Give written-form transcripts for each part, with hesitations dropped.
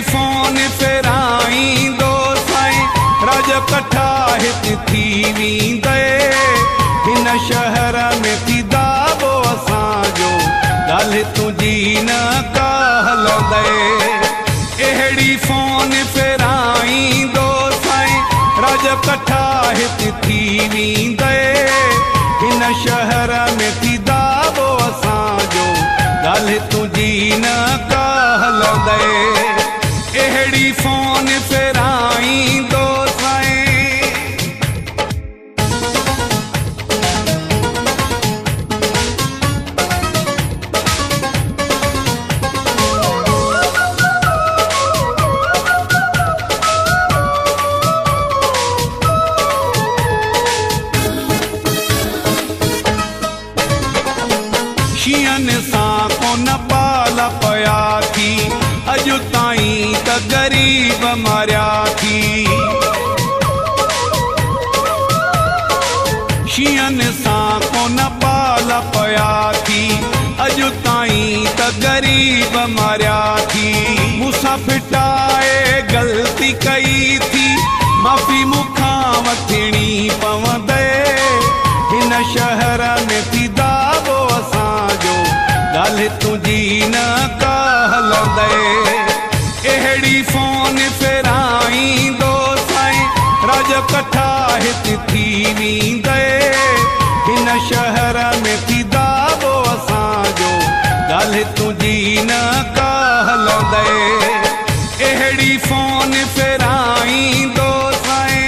Phone फेराईंदो साईं, राज कठा हिते थी वेंदे। हिन शहर में थी दाबो असांजो, ॻाल्हि तुंहिंजी न का हलंदे। अहिड़ी फोन फेराईंदो साईं, राज कठा हिते थी वेंदे। हिन शहर में थी दाबो असांजो, ॻाल्हि तुंहिंजी न का हलंदे। अहिड़ी फोन फेराईंदो साईं। शींहनि सां कोन पाल पया थी, अॼु ताईं त ग़रीब मरिया थी। शींहनि सां कोन पाल पया थी, अॼु ताईं त ग़रीब मरिया थी। मूंसां फिटाए ग़लती कई थी, माफ़ी मूंखां वठिणी पवंदे। हिन शहर में थी दाबो असांजो, ॻाल्हि तुंहिंजी न का हलंदे। अहिड़ी फोन फेराईंदो साईं, राज कठा हिते थी वेंदे। हिन शहर में थी दाबो असांजो, ॻाल्हि तुंहिंजी न का हलंदे। अहिड़ी फोन फेराईंदो साईं।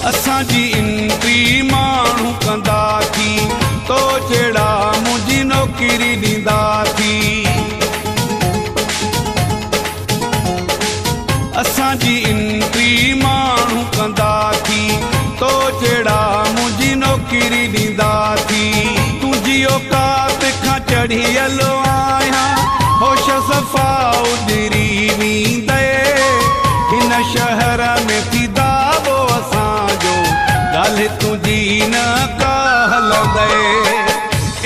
असांजी एंट्री माण्हू कंदा थी, तो जहिड़ा मुंहिंजी नौकरी ॾींदा थी। असांजी एंट्री माण्हू कंदा थी, तो जहिड़ा मुंहिंजी नौकरी ॾींदा थी। तुंहिंजी औकात खां चढ़ियल आहियां, होश सफ़ा उॾरी वेंदे। हिन शहर में थी दाबो असांजो, ॻाल्हि तुंहिंजी न का हलंदे।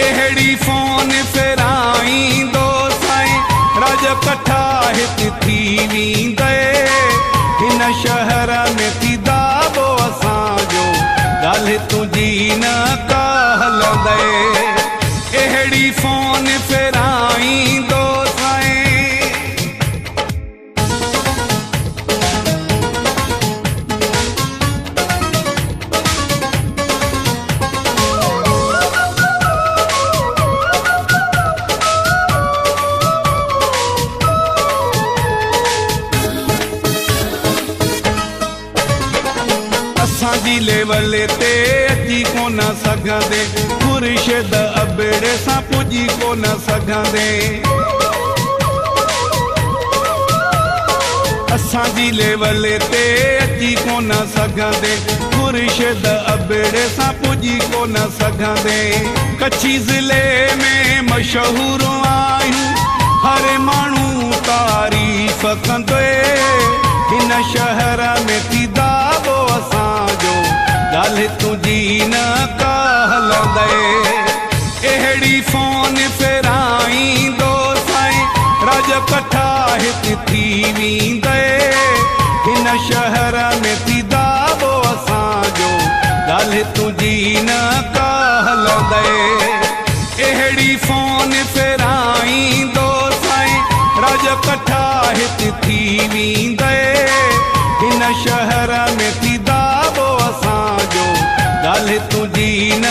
अहिड़ी फोन फेराईंदो साईं, राज कठा हिते थी वेंदे। हिन शहर में थी दाबो असांजो, ॻाल्हि तुंहिंजी न का हलंदे। अहिड़ी फोन फेराईंदो साईं। असांजी लेवल ते अची कोन सघंदे, खुर्शीद अबेड़े सां पुॼी कोन सघंदे। असांजी लेवल ते अची कोन सघंदे, खुर्शीद अबेड़े सां पुॼी कोन सघंदे। कच्छी ज़िले में मशहूर आहियूं, हर माण्हू तारीफ़ कंदे। हिन शहर में थी दाबो असांजो, ॻाल्हि तुंहिंजी न का हलंदे। अहिड़ी फोन फेराईंदो साईं, राज कठा हिते थी वेंदे। हिन शहर में थी दाबो असांजो, ॻाल्हि तुंहिंजी न का हलंदे। अहिड़ी फोन फेराईंदो साईं, राज कठा हिते थी वेंदे। हिन शहर में थी दाबो असांजो, ॻाल्हि तुंहिंजी न